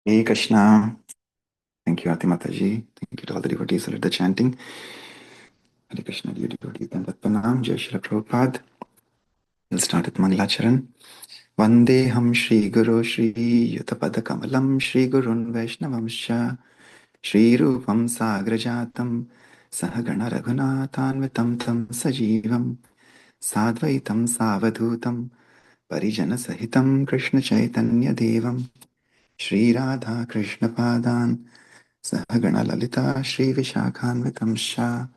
Hey Krishna. Thank you, Aarti Mataji. Thank you to all the devotees who led the chanting. Hare Krishna, dear devotees. Dandat Pranam, Jai Shri Prabhupada. We'll start with Mangalacharan. Vandeham Shri Guru Shri Yutapada Kamalam Shri Gurun Vaishnavamsha Shri Rupam Sagrajatam Sahagana Raghunathanvitam Tam Sajivam Sadvaitam Savadhutam Parijana Sahitam Krishna Chaitanya Devam Shri Radha Krishna Padan Sahagana Shri Vishakhanvitamsha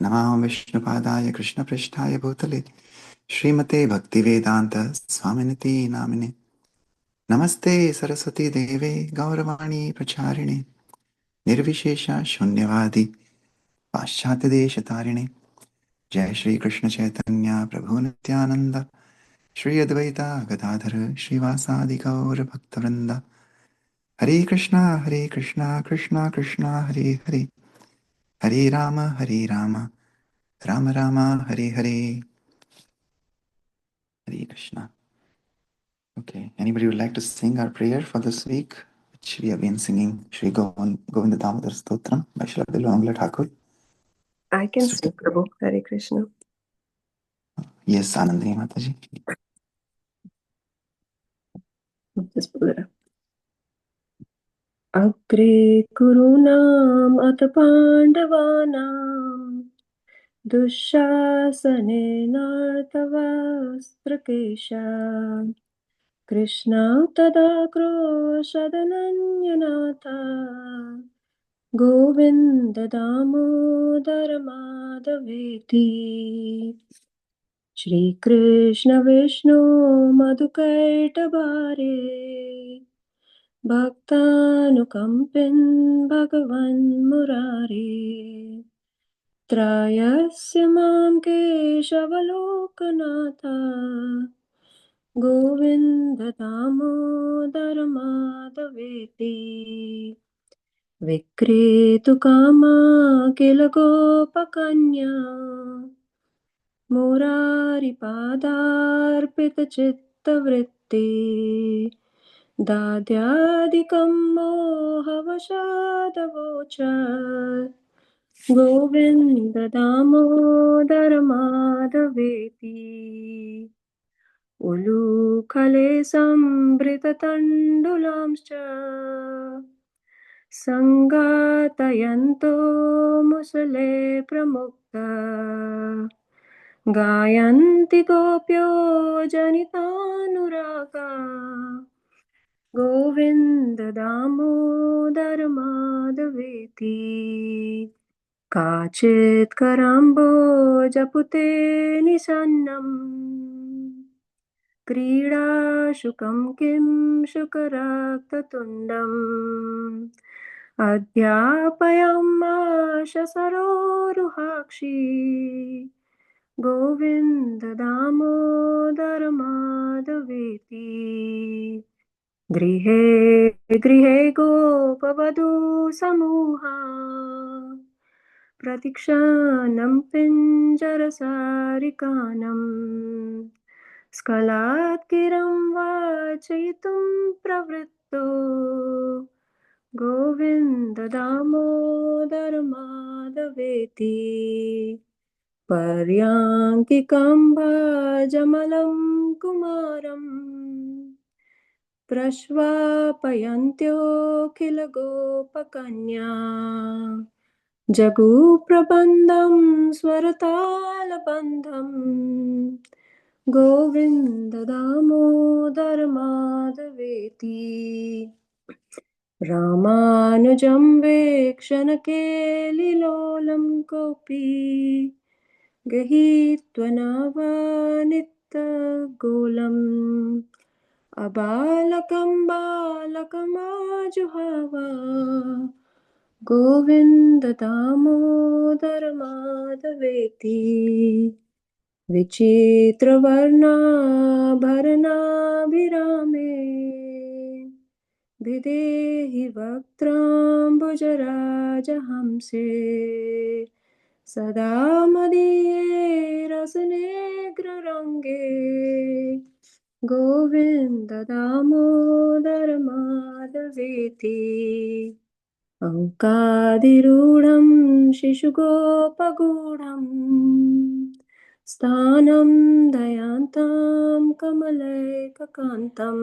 Namah Vishnupadaya Krishna Prishtaya Bhutale Srimate Bhaktivedanta Swaminiti Namine Namaste Saraswati Deve Gauravani Pracharine Nirvishesha Shunyavadi Paschati Deshatarine Jai Shri Krishna Chaitanya Prabhu Nityananda Shri Advaita Gadadhara Srivasadi Gaur Bhaktivinoda Hare Krishna Krishna Krishna Hare Hare Hare Rama Rama Rama Hare Hare Hare Krishna. Okay, anybody would like to sing our prayer for this week, which we have been singing Shri Govinda Damodar Stotram by Srila Bilwamala Thakur. I can sing, Prabhu. Hare Krishna. Yes, Anandini Mataji. Just pull it up. Agre Kurunam At Pandavanam Dushasane Krishna Tada Kroshadananyanatha Govinda Damodar Madhaveti Shri Krishna Vishnu Madhukaitavare Bhaktanukampin Bhagavan Murare Trayasya Mam Keshavalokanatha Govinda Damodar Madhaveti Vikretu Kama Kila Gopakanya Murari Padarpita Chitta Vritti Dadyadikam Mohavashadavochat Govinda Damodar Madhaveti Ulukale Sambrita Tandulamscha Sangatayanto Musale Pramukta Gayanti Gopyo Janitanuraka Govinda Damodar Madhaveti Kachit Karambo Japute Nisannam Krida Shukam Kim Shukaraktatundam Adhyapayamma Saroruhakshi Govinda Damodar Madhaveti Grihe Grihe Gopavadu Samuha Pratikshanam Pinjarasarikanam Skalatkiram Vachayitum Pravritto Govinda Damodar Madhaveti Paryankikam Bhajamalam Kumaram Prashvapayantyo Kilagopakanya Jaguprabandham Swaratalabandham Govinda Damodar Madhaveti Ramanujam Vekshanakelilolam Kopi Gahitvanavanitta Golam Abalakam Balakamajuhava Govinda Damodar Madhaveti Vichitravarna Bharana Virame Videhi Vaktrambujarajahamse Sada Madhye Rasanegra Range Govind Damodar माधवेति अङ्कादिरूढं शिशुगोपगूढं स्थानं दयान्तं कमलैककान्तं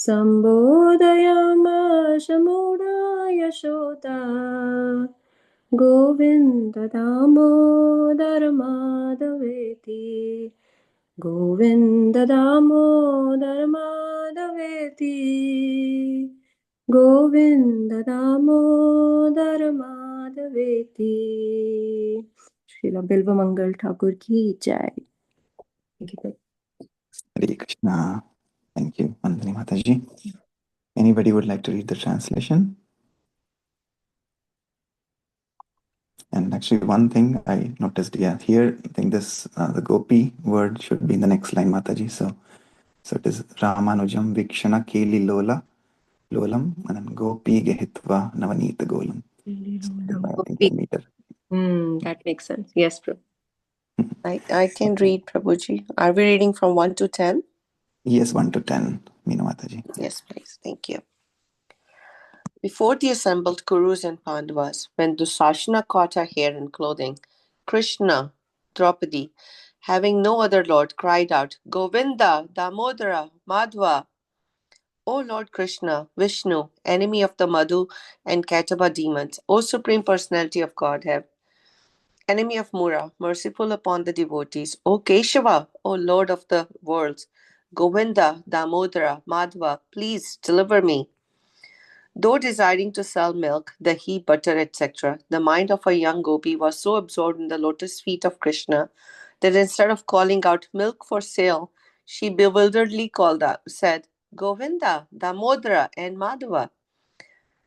सम्बोधयामास मूढा यशोदा गोविन्द दामोदर माधवेति गोविन्द दामोदर माधवेति गोविन्द दामोदर माधवेति। श्रीला बिल्वमंगल ठाकुर की जय। Hare Krishna. Thank you, Vandani Mataji. Anybody would like to read the translation? And actually, one thing I noticed, here I think this the gopi word should be in the next line, Mataji. So it is Ramanujam Vikshana Keli Lola Lolam and then Gopi Gehitva Navanita Golam. That makes sense. Yes, Prabhu. I can read, Prabhuji. Are we reading from 1 to 10? Yes, 1 to 10, Meena Mataji. Yes, please. Thank you. Before the assembled Kurus and Pandavas, when Dusashana caught her hair and clothing, Krishna, Draupadi, having no other lord, cried out, Govinda, Damodara, Madhva. O Lord Krishna, Vishnu, enemy of the Madhu and Kataba demons, O Supreme Personality of Godhead, enemy of Mura, merciful upon the devotees, O Keshava, O Lord of the worlds, Govinda, Damodara, Madhva, please deliver me. Though desiring to sell milk, dahi, butter, etc., the mind of a young gopi was so absorbed in the lotus feet of Krishna that instead of calling out milk for sale, she bewilderedly said, Govinda, Damodara, and Madhava.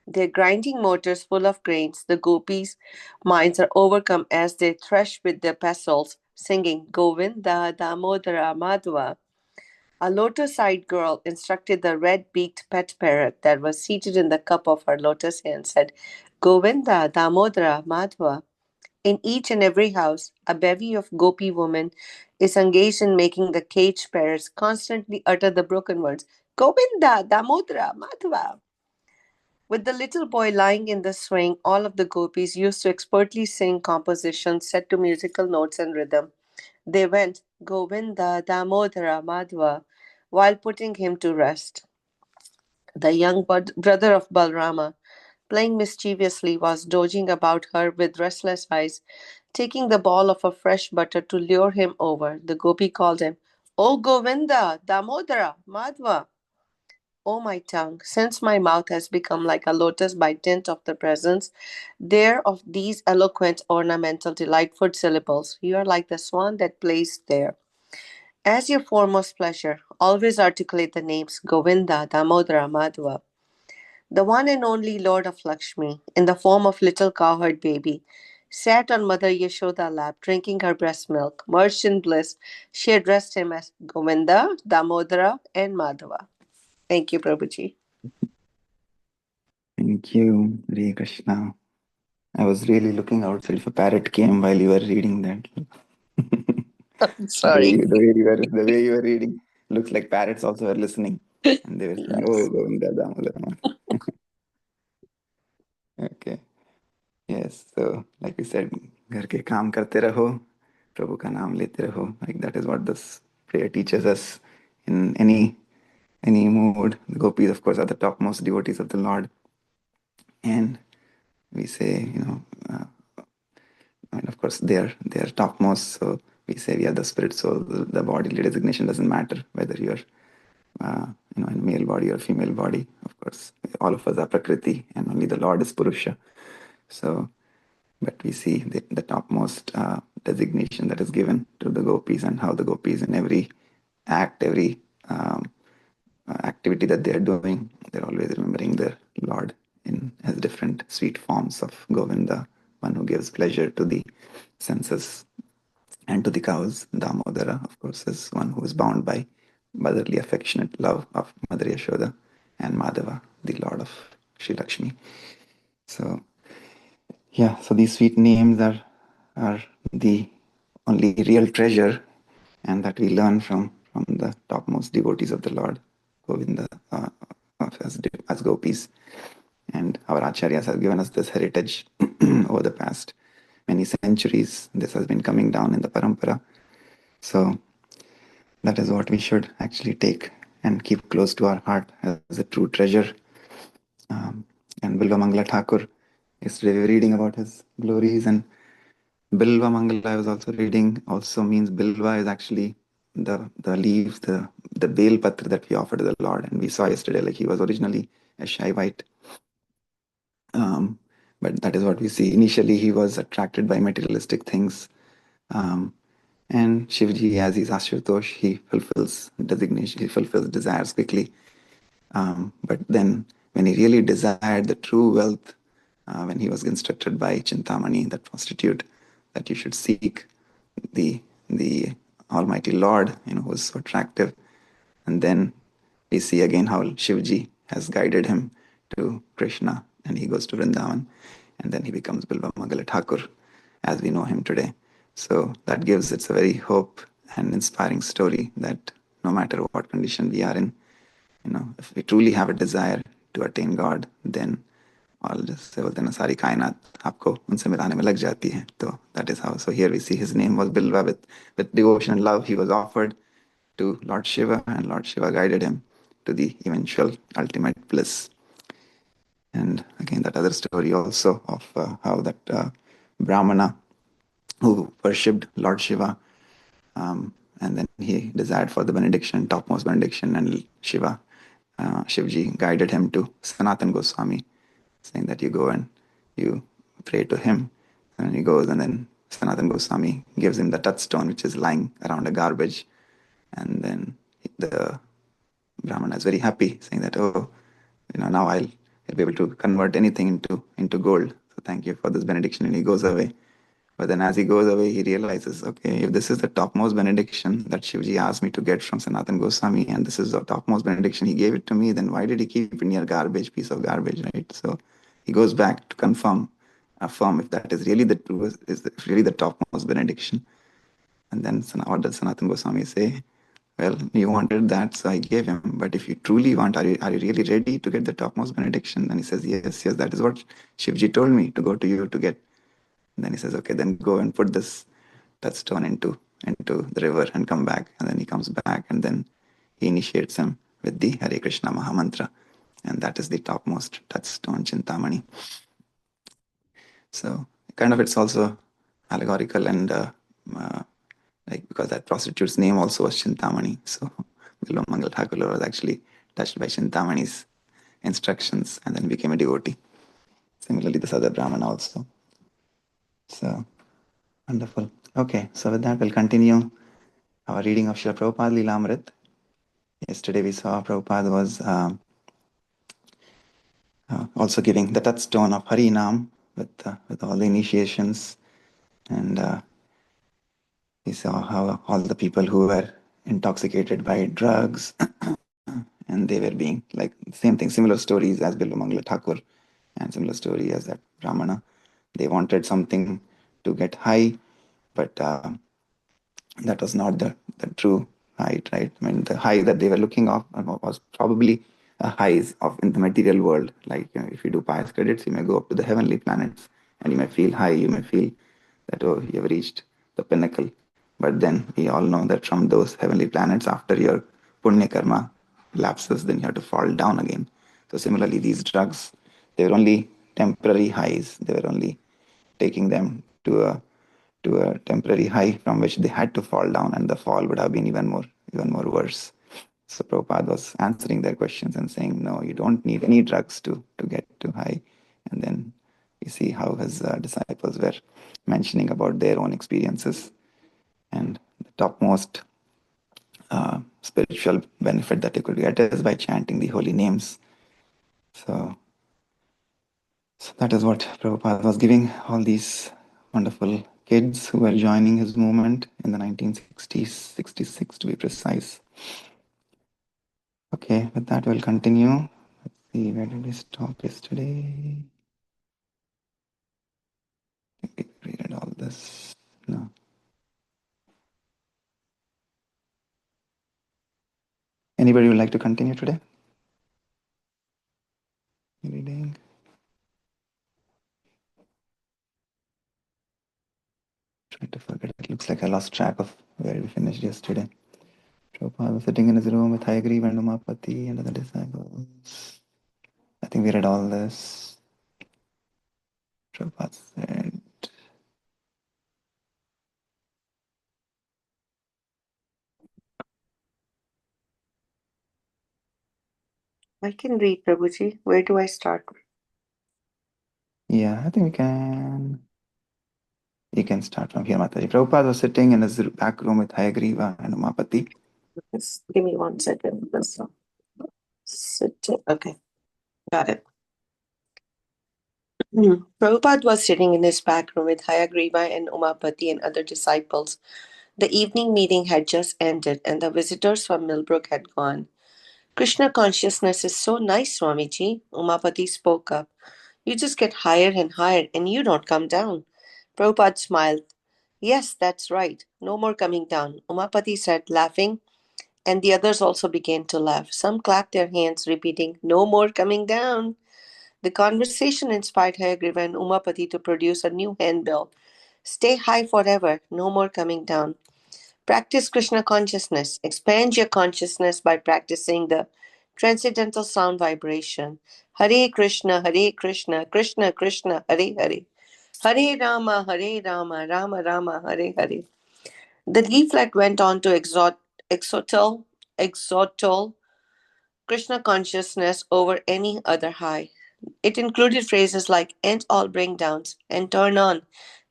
Their grinding motors full of grains, the gopis' minds are overcome as they thresh with their pestles, singing Govinda, Damodara, Madhava. A lotus-eyed girl instructed the red-beaked pet parrot that was seated in the cup of her lotus hand, said, Govinda, Damodara, Madhva. In each and every house, a bevy of gopi women is engaged in making the caged parrots constantly utter the broken words, Govinda, Damodara, Madhva. With the little boy lying in the swing, all of the gopis used to expertly sing compositions set to musical notes and rhythm. They went, Govinda, Damodara, Madhva, while putting him to rest. The young brother of Balrama, playing mischievously, was dodging about her with restless eyes, taking the ball of a fresh butter to lure him over. The gopi called him, O Govinda, Damodara, Madhva. O my tongue, since my mouth has become like a lotus by dint of the presence there of these eloquent, ornamental, delightful syllables, you are like the swan that plays there. As your foremost pleasure, always articulate the names Govinda, Damodara, Madhva. The one and only Lord of Lakshmi, in the form of little cowherd baby, sat on Mother Yashoda's lap, drinking her breast milk. Merged in bliss, she addressed him as Govinda, Damodara, and Madhava. Thank you, Prabhuji. Thank you, Hare Krishna. I was really looking outside if a parrot came while you were reading that. I'm sorry. The way you were reading looks like parrots also were listening. And they were saying, Yes. Oh, Govinda, Damodara. Okay. Yes. So, like we said, घर के काम करते रहो, प्रभु का नाम लेते रहो. Like that is what this prayer teaches us in any mood. The gopis, of course, are the topmost devotees of the Lord. And we say, and of course they are topmost, so we say we are the spirit soul. The bodily designation doesn't matter whether you're in a male body or female body. Of course, all of us are prakriti and only the Lord is purusha. So but we see the topmost designation that is given to the gopis, and how the gopis in every act, every activity that they are doing, they're always remembering the Lord in his different sweet forms of Govinda, one who gives pleasure to the senses and to the cows. Damodara, of course, is one who is bound by motherly affectionate love of Mother Yashoda, and Madhava, the Lord of Sri Lakshmi. So these sweet names are the only real treasure, and that we learn from from the topmost devotees of the Lord, Govinda, as gopis. And our acharyas have given us this heritage over the past many centuries. This has been coming down in the parampara. So that is what we should actually take and keep close to our heart as a true treasure. And Bilva Mangala Thakur, yesterday we were reading about his glories, and Bilva Mangala I was also reading also means Bilva is actually the leaves, the bale patra that we offer to the Lord. And we saw yesterday, like he was originally a Shaivite. But that is what we see. Initially, he was attracted by materialistic things. And Shivji, as he's Ashutosh, he fulfills designation, he fulfills desires quickly. But then, when he really desired the true wealth, when he was instructed by Chintamani, that prostitute, that you should seek the Almighty Lord, who was so attractive. And then we see again how Shivji has guided him to Krishna, and he goes to Vrindavan, and then he becomes Bilva Mangala Thakur as we know him today. So that gives, it's a very hope and inspiring story that no matter what condition we are in, if we truly have a desire to attain God, then all just बोलते हैं ना, सारी कायनात आपको उनसे मिलाने में लग जाती है. So that is how. So here we see his name was Bilva. With devotion and love, he was offered to Lord Shiva, and Lord Shiva guided him to the eventual ultimate bliss. And again, that other story also of how that Brahmana who worshipped Lord Shiva, and then he desired for the benediction, topmost benediction, and Shiva, Shivji guided him to Sanatan Goswami, saying that you go and you pray to him. And he goes, and then Sanatan Goswami gives him the touchstone, which is lying around a garbage. And then the Brahmana is very happy, saying that, oh, now I'll be able to convert anything into gold. So thank you for this benediction. And he goes away. But then as he goes away, he realizes, okay, if this is the topmost benediction that Shivji asked me to get from Sanatan Goswami, and this is the topmost benediction, he gave it to me, then why did he keep it near garbage, piece of garbage, right? So he goes back to affirm if that is really the truth, is really the topmost benediction. And then what does Sanatan Goswami say? Well, you wanted that, so I gave him. But if you truly want, are you really ready to get the topmost benediction? And he says, yes, that is what Shivji told me to go to you to get. And then he says, okay, then go and put this touchstone into the river and come back. And then he comes back, and then he initiates him with the Hare Krishna Mahamantra. And that is the topmost touchstone, Chintamani. So kind of it's also allegorical, and like because that prostitute's name also was Chintamani. So Bilva Mangala Thakur was actually touched by Chintamani's instructions and then became a devotee. Similarly, the Sada Brahmana also. So wonderful. Okay, so with that, we'll continue our reading of Srila Prabhupada Lilamrit. Yesterday we saw Prabhupada was also giving the touchstone of Harinam with all the initiations, and we saw how all the people who were intoxicated by drugs and they were being like same thing, similar stories as Bilva Mangala Thakur, and similar story as that Brahmana. They wanted something to get high, but that was not the true height, right? I mean, the high that they were looking off was probably a highs of in the material world. Like if you do pious credits, you may go up to the heavenly planets, and you may feel high. You may feel that, oh, you have reached the pinnacle. But then we all know that from those heavenly planets, after your punya karma lapses, then you have to fall down again. So similarly, these drugs, they were only temporary highs. They were only taking them to a temporary high from which they had to fall down, and the fall would have been even more worse. So Prabhupada was answering their questions and saying, no, you don't need any drugs to get too high. And then you see how his disciples were mentioning about their own experiences. And the topmost spiritual benefit that you could get is by chanting the holy names. So that is what Prabhupada was giving all these wonderful kids who were joining his movement in the 1960s, 66 to be precise. Okay, with that we'll continue. Let's see, where did we stop yesterday? I think we read all this. No. Anybody would like to continue today? Reading. Trying to forget. It looks like I lost track of where we finished yesterday. Prabhupada was sitting in his room with Hayagriva and Umapati and other disciples. I think we read all this. Prabhupada said, I can read, Prabhuji. Where do I start? yeah, I think we can. You can start from here, Mataji. Prabhupada was sitting in his back room with Hayagriva and Umapati. Just give me 1 second. Okay, got it. Prabhupada was sitting in his back room with Hayagriva and Umapati and other disciples. The evening meeting had just ended, and the visitors from Millbrook had gone. Krishna consciousness is so nice, Swamiji, Umapati spoke up. You just get higher and higher, and you don't come down. Prabhupada smiled. Yes, that's right. No more coming down, Umapati said, laughing, and the others also began to laugh. Some clapped their hands, repeating, No more coming down. The conversation inspired Hayagriva and Umapati to produce a new handbill. Stay high forever, no more coming down. Practice Krishna consciousness. Expand your consciousness by practicing the transcendental sound vibration. Hare Krishna, Krishna Krishna, Hare Hare. Hare Rama, Rama Rama, Hare Hare. The leaflet went on to extol Krishna consciousness over any other high. It included phrases like end all bring downs and turn on,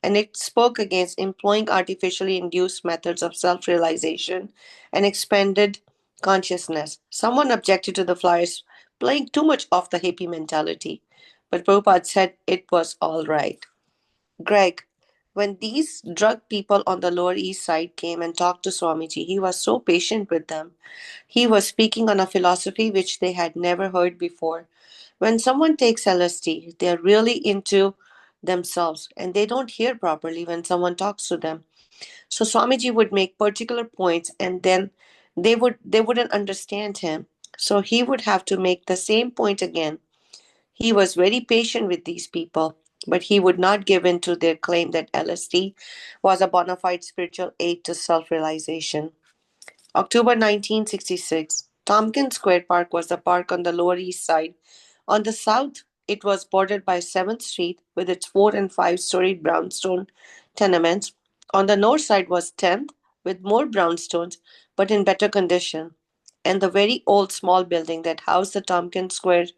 and it spoke against employing artificially induced methods of self realization and expanded consciousness. Someone objected to the flyers playing too much off the hippie mentality, but Prabhupada said it was all right. Greg, when these drug people on the Lower East Side came and talked to Swamiji, he was so patient with them. He was speaking on a philosophy which they had never heard before. When someone takes LSD, they are really into themselves and they don't hear properly when someone talks to them. So Swamiji would make particular points and then they wouldn't understand him. So he would have to make the same point again. He was very patient with these people, but he would not give in to their claim that LSD was a bona fide spiritual aid to self-realization. October 1966. Tompkins Square Park was the park on the Lower East Side. On the south, it was bordered by 7th Street with its 4 and 5-storied brownstone tenements. On the north side was 10th with more brownstones but in better condition, and the very old small building that housed the Tompkins Square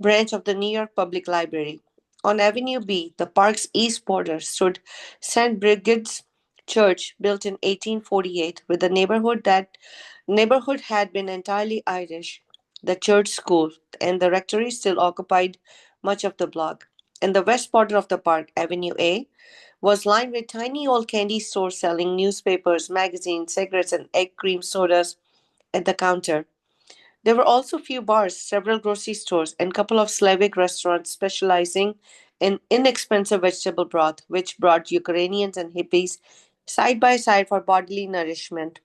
branch of the New York Public Library. On Avenue B, the park's east border, stood St. Brigid's Church, built in 1848, with the neighborhood had been entirely Irish. The church school and the rectory still occupied much of the block. In the west border of the park, Avenue A, was lined with tiny old candy stores selling newspapers, magazines, cigarettes, and egg cream sodas at the counter. There were also few bars, several grocery stores, and a couple of Slavic restaurants specializing in inexpensive vegetable broth, which brought Ukrainians and hippies side by side for bodily nourishment.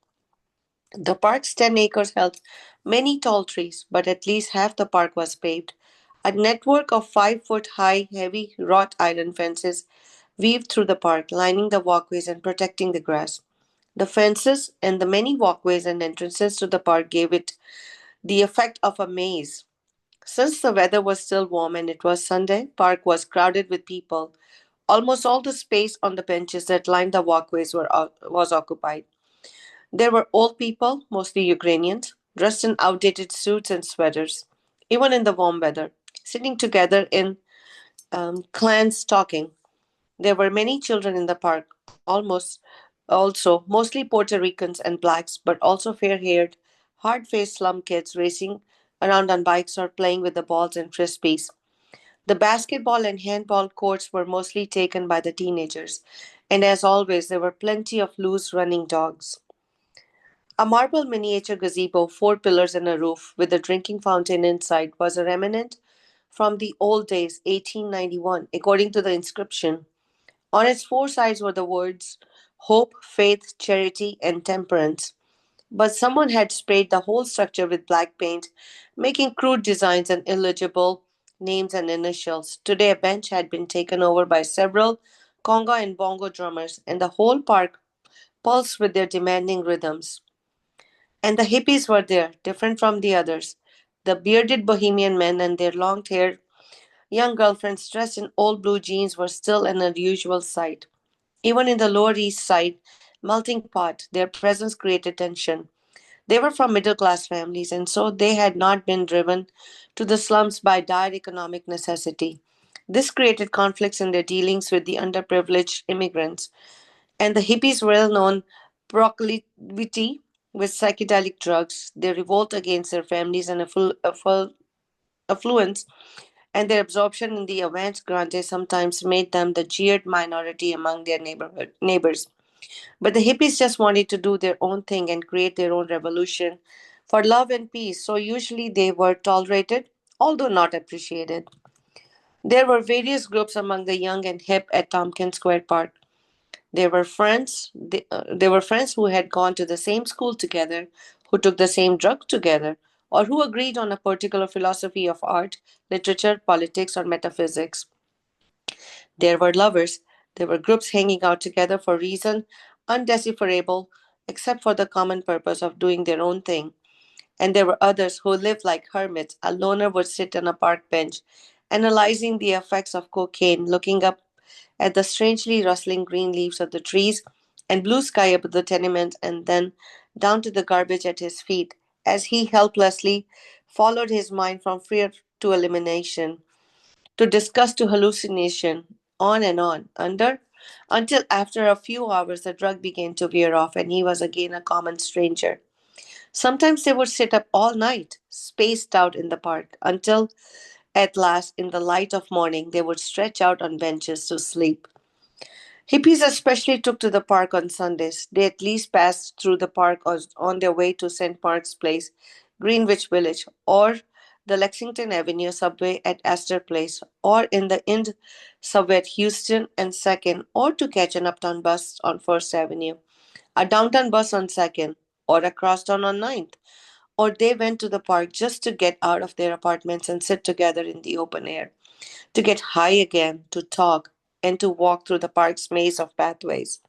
The park's 10 acres held many tall trees, but at least half the park was paved. A network of 5-foot high, heavy wrought iron fences weaved through the park, lining the walkways and protecting the grass. The fences and the many walkways and entrances to the park gave it the effect of a maze. Since the weather was still warm and it was Sunday, park was crowded with people. Almost all the space on the benches that lined the walkways was occupied. There were old people, mostly Ukrainians, dressed in outdated suits and sweaters, even in the warm weather, sitting together in clans talking. There were many children in the park, mostly Puerto Ricans and blacks, but also fair-haired, hard-faced slum kids racing around on bikes or playing with the balls and frisbees. The basketball and handball courts were mostly taken by the teenagers, and as always, there were plenty of loose running dogs. A marble miniature gazebo, 4 pillars and a roof, with a drinking fountain inside, was a remnant from the old days, 1891, according to the inscription. On its 4 sides were the words hope, faith, charity, and temperance. but someone had sprayed the whole structure with black paint, making crude designs and illegible names and initials. Today, a bench had been taken over by several conga and bongo drummers, and the whole park pulsed with their demanding rhythms. And the hippies were there, different from the others. The bearded bohemian men and their long haired young girlfriends dressed in old blue jeans were still an unusual sight. Even in the Lower East Side melting pot, their presence created tension. They were from middle class families, and so they had not been driven to the slums by dire economic necessity. This created conflicts in their dealings with the underprivileged immigrants, and the hippies' well known proclivity with psychedelic drugs, their revolt against their families and affluence, and their absorption in the avant grande sometimes made them the jeered minority among their neighbors. But the hippies just wanted to do their own thing and create their own revolution for love and peace, so usually they were tolerated, although not appreciated. There were various groups among the young and hip at Tompkins Square Park. They were friends who had gone to the same school together, who took the same drug together, or who agreed on a particular philosophy of art, literature, politics, or metaphysics. There were lovers. There were groups hanging out together for reason undecipherable except for the common purpose of doing their own thing. And there were others who lived like hermits. A loner would sit on a park bench, analyzing the effects of cocaine, looking up at the strangely rustling green leaves of the trees and blue sky above the tenement, and then down to the garbage at his feet, as he helplessly followed his mind from fear to elimination, to disgust to hallucination, on and on, until after a few hours the drug began to wear off and he was again a common stranger. Sometimes they would sit up all night, spaced out in the park, until at last, in the light of morning, they would stretch out on benches to sleep. Hippies especially took to the park on Sundays. They at least passed through the park on their way to St. Mark's Place, Greenwich Village, or the Lexington Avenue subway at Astor Place, or in the Ind subway at Houston and 2nd, or to catch an uptown bus on First Avenue, a downtown bus on 2nd, or a crosstown on Ninth, or they went to the park just to get out of their apartments and sit together in the open air, to get high again, to talk, and to walk through the park's maze of pathways.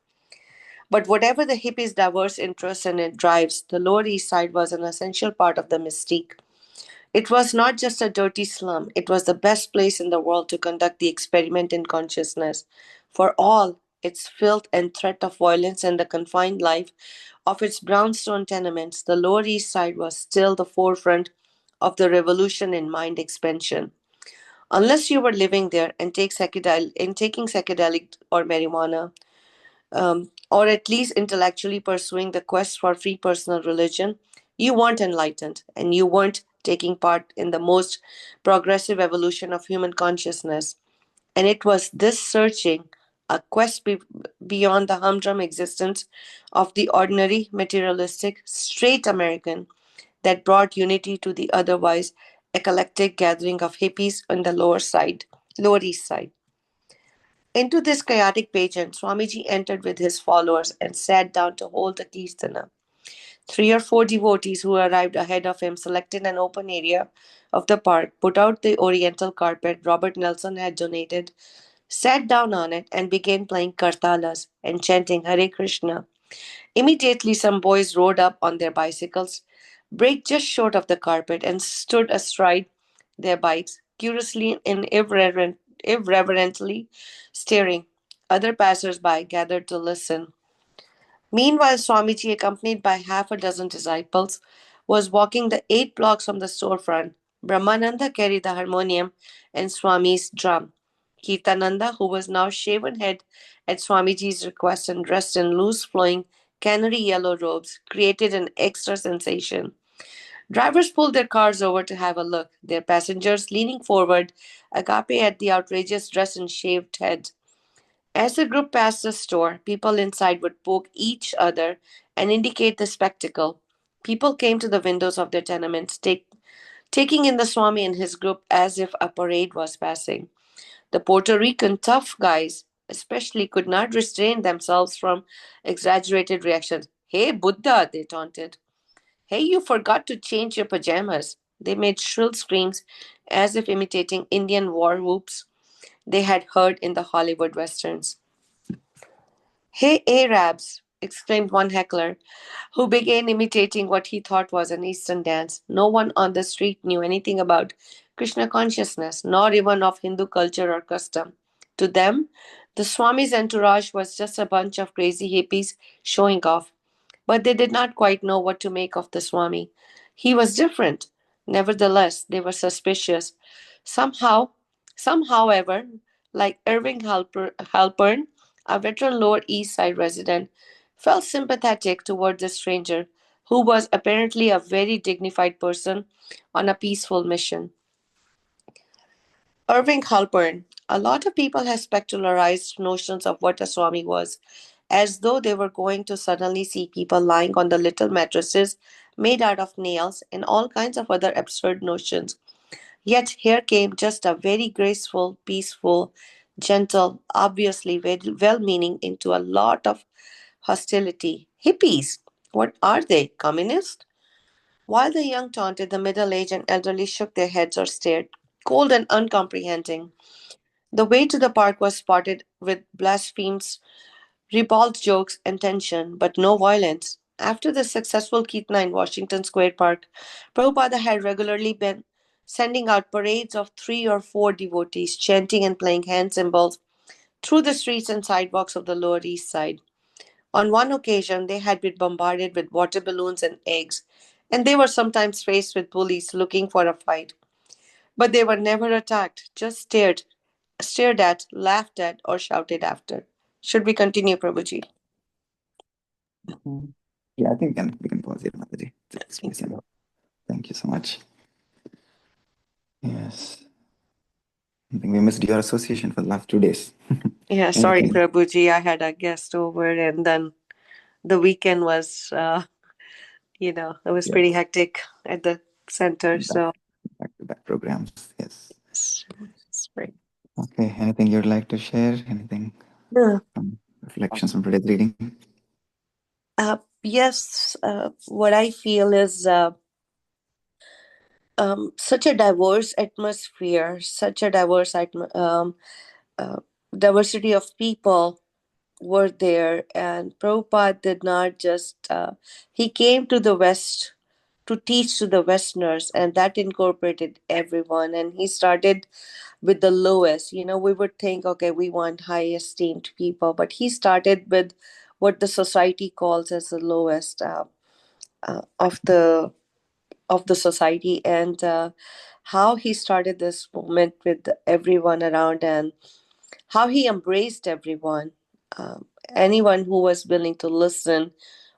But whatever the hippies' diverse interests and drives, the Lower East Side was an essential part of the mystique. It was not just a dirty slum, it was the best place in the world to conduct the experiment in consciousness. For all its filth and threat of violence and the confined life of its brownstone tenements, the Lower East Side was still the forefront of the revolution in mind expansion. Unless you were living there and taking psychedelic or marijuana, or at least intellectually pursuing the quest for free personal religion, you weren't enlightened and you weren't taking part in the most progressive evolution of human consciousness. And it was this searching, a quest beyond the humdrum existence of the ordinary, materialistic, straight American, that brought unity to the otherwise eclectic gathering of hippies on the Lower East Side. Into this chaotic pageant, Swamiji entered with his followers and sat down to hold a kirtana. 3 or 4 devotees who arrived ahead of him selected an open area of the park, put out the oriental carpet Robert Nelson had donated, sat down on it, and began playing kartalas and chanting Hare Krishna. Immediately, some boys rode up on their bicycles, braked just short of the carpet, and stood astride their bikes, curiously and irreverently staring. Other passers-by gathered to listen. Meanwhile, Swamiji, accompanied by half a dozen disciples, was walking the 8 blocks from the storefront. Brahmananda carried the harmonium and Swami's drum. Kirtananda, who was now shaven head at Swamiji's request and dressed in loose flowing canary yellow robes, created an extra sensation. Drivers pulled their cars over to have a look, their passengers leaning forward, agape at the outrageous dress and shaved head. As the group passed the store, people inside would poke each other and indicate the spectacle. People came to the windows of their tenements, taking in the Swami and his group as if a parade was passing. The Puerto Rican tough guys, especially, could not restrain themselves from exaggerated reactions. Hey, Buddha, they taunted. Hey, you forgot to change your pajamas. They made shrill screams as if imitating Indian war whoops they had heard in the Hollywood westerns. Hey, Arabs! Exclaimed one heckler, who began imitating what he thought was an Eastern dance. No one on the street knew anything about Krishna consciousness, nor even of Hindu culture or custom. To them, the Swami's entourage was just a bunch of crazy hippies showing off, but they did not quite know what to make of the Swami. He was different. Nevertheless, they were suspicious. Somehow, some, however, like Irving Halpern, a veteran Lower East Side resident, felt sympathetic toward the stranger, who was apparently a very dignified person on a peaceful mission. Irving Halpern. A lot of people have specularized notions of what a Swami was, as though they were going to suddenly see people lying on the little mattresses made out of nails and all kinds of other absurd notions. Yet here came just a very graceful, peaceful, gentle, obviously very well meaning into a lot of hostility. Hippies! What are they? Communists? While the young taunted, the middle aged and elderly shook their heads or stared, cold and uncomprehending. The way to the park was spotted with blasphemies, ribald jokes, and tension, but no violence. After the successful Kitna in Washington Square Park, Prabhupada had regularly been sending out parades of 3 or 4 devotees chanting and playing hand cymbals through the streets and sidewalks of the Lower East Side. On one occasion, they had been bombarded with water balloons and eggs, and they were sometimes faced with police looking for a fight. But they were never attacked, just stared at, laughed at, or shouted after. Should we continue, Prabhuji? Yeah, I think we can pause here, Mataji. Thank you so much. Yes. I think we missed your association for the last 2 days. Yeah, sorry, Anything? Prabhuji. I had a guest over, and then the weekend was, it was Yeah. pretty hectic at the center. So, Back-to-back programs. Yes. it's great. Okay. Anything you'd like to share? Anything? Yeah. Reflections from today's reading? Yes, what I feel is such a diverse atmosphere, such a diversity of people were there, and Prabhupada did not just he came to the West to teach to the Westerners, and that incorporated everyone. And he started with the lowest. We would think, okay, we want high esteemed people, but he started with what the society calls as the lowest of the society, and how he started this movement with everyone around, and how he embraced everyone, anyone who was willing to listen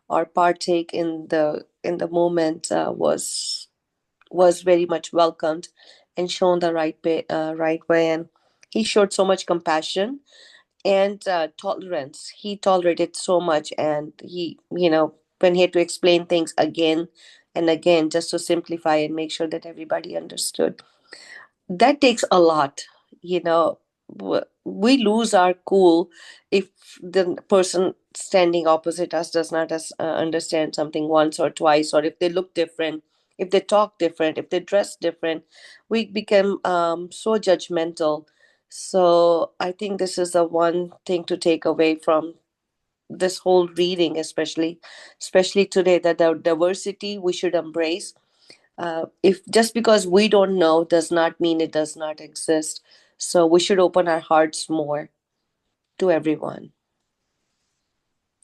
or partake in the moment was very much welcomed and shown the right way. And he showed so much compassion and tolerance. He tolerated so much, and when he had to explain things again and again just to simplify and make sure that everybody understood, that takes a lot. We lose our cool if the person standing opposite us does not understand something once or twice, or if they look different, if they talk different, if they dress different. We become so judgmental. So I think this is the one thing to take away from this whole reading, especially today, that the diversity we should embrace. If just because we don't know does not mean it does not exist. So we should open our hearts more to everyone.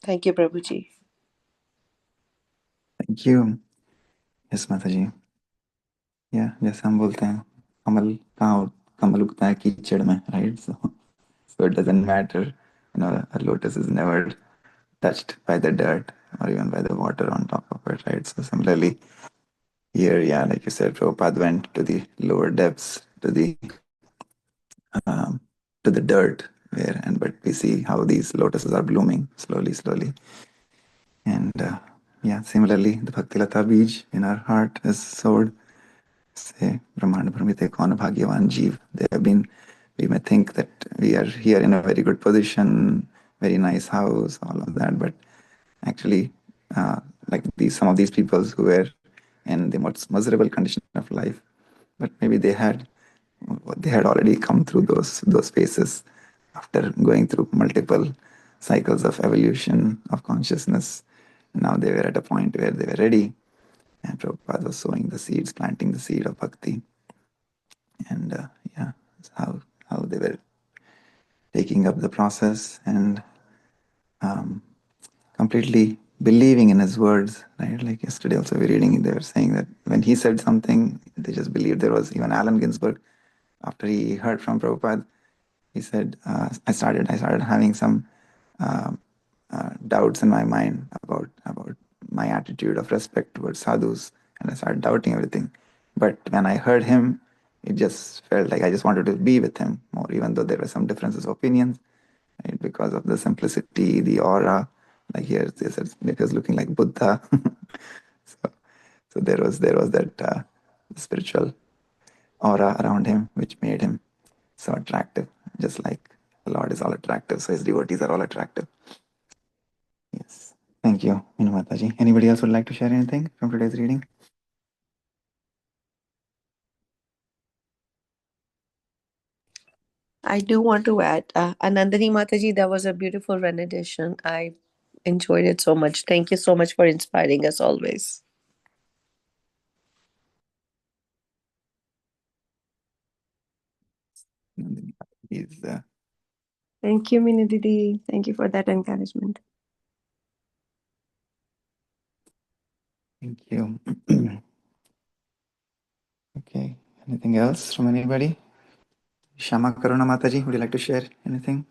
Thank you, Prabhuji. Thank you. Yes, Mataji. Yeah, जैसे हम बोलते हैं कमल उगता है कीचड़ में, right? So it doesn't matter. A lotus is never touched by the dirt or even by the water on top of it, right? So similarly, here, yeah, like you said, Prabhupada went to the lower depths, to the dirt, but we see how these lotuses are blooming slowly. And yeah, similarly, the Bhaktilata Bij in our heart is sowed. Say, Brahmanda Brahmite Kaun Bhagyavan Jeev. We may think that we are here in a very good position, very nice house, all of that, but actually, like some of these people who were in the most miserable condition of life, but maybe they had already come through those phases after going through multiple cycles of evolution of consciousness. Now they were at a point where they were ready, and Prabhupada was sowing the seeds, planting the seed of bhakti, and yeah, how they were taking up the process and completely believing in his words, right? Like yesterday also we were reading, they were saying that when he said something, they just believed. There was even Allen Ginsberg, after he heard from Prabhupada, he said, I started having some doubts in my mind about my attitude of respect towards sadhus, and I started doubting everything. But when I heard him, it just felt like I just wanted to be with him more, even though there were some differences of opinions, right? Because of the simplicity, the aura. Like here, they said it was looking like Buddha. so there was that spiritual aura around him, which made him so attractive, just like the Lord is all attractive, so his devotees are all attractive. Yes. Thank you, Minu Mataji. Anybody else would like to share anything from today's reading? I do want to add, Anandani Mataji, that was a beautiful rendition. I enjoyed it so much. Thank you so much for inspiring us always. Is Thank you, Minu Didi. Thank you for that encouragement. thank you. Okay. Anything else from anybody? Shama Karuna Mataji, would you like to share anything?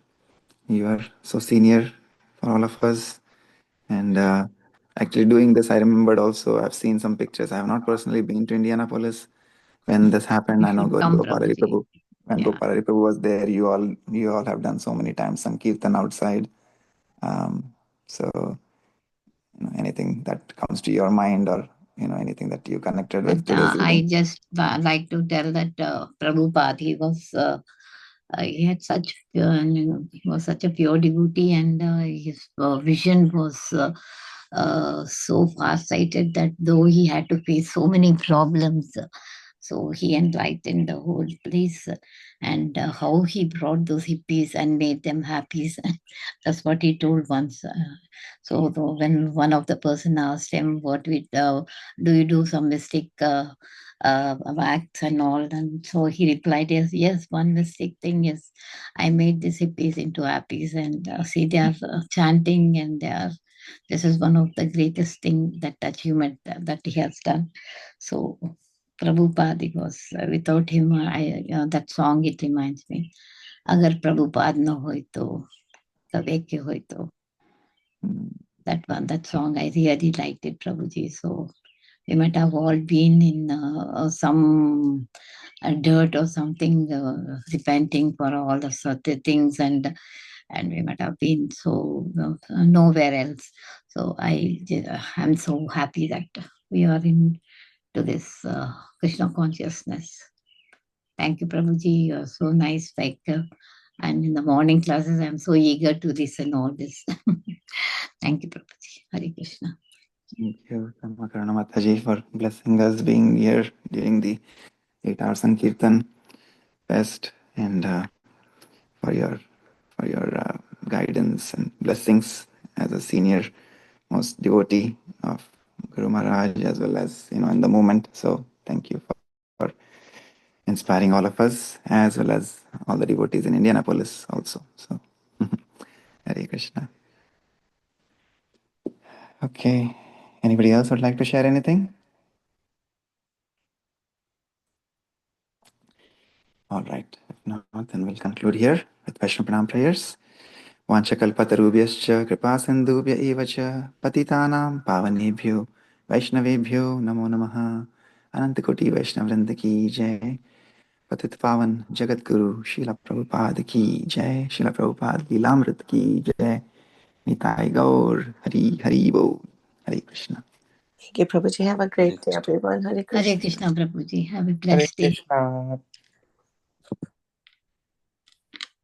You are so senior for all of us. And actually doing this, I remembered also, I've seen some pictures. I have not personally been to Indianapolis when this happened. You I know should come, Gopalari Prabhuji. Prabhu. When Yeah. Gopalari Prabhu was there, you all have done so many times some kirtan outside. So anything that comes to your mind, or anything that you connected with But today's I reading? just like to tell that Prabhupada, he had such he was such a pure devotee, and his vision was so far-sighted that though he had to face so many problems, so he enlightened the whole place, and how he brought those hippies and made them happy. That's what he told once. So when one of the person asked him, "What do you do some mistake acts and all?" And so he replied, "Yes, one mistake thing is I made these hippies into happies, and see they are chanting, and they are. This is one of the greatest thing that achievement that he has done." So Prabhupada was without him, that song it reminds me. Agar Prabhupada no hoy to, sabe ke hoy to. That song I really liked it, Prabhuji. So we might have all been in some dirt or something, repenting for all the certain things, and we might have been so nowhere else. So I'm so happy that we are into this Krishna consciousness. Thank you, Prabhuji. You're so nice. And in the morning classes, I'm so eager to listen all this. Thank you, Prabhuji. Hare Krishna. Thank you, Karuna Mataji, for blessing us being here during the 8 hours Sankirtan fest, and for your guidance and blessings as a senior most devotee of Guru Maharaj, as well as in the movement. So thank you for inspiring all of us, as well as all the devotees in Indianapolis also. So Hare Krishna. Okay. Anybody else would like to share anything? All right. If not, then we'll conclude here with Vaishnava Pranam prayers. Vanchakalpatarubhyascha kripa sindhubhya eva cha patitanam pavanebhyo Vaishnavebhyo namo namaha. Anantakoti Vaishnavrinda ki jai. पतित पावन जगत गुरु शीला प्रभुपाद की जय. शीला प्रभुपाद लीलामृत की जय. निताय गौर हरि हरि बोल. हरे Krishna. Thank you, Prabhuji. Have a great day, everyone. Hare Krishna. Hare Krishna, Prabhuji. Have a Hare blessed day. Krishna.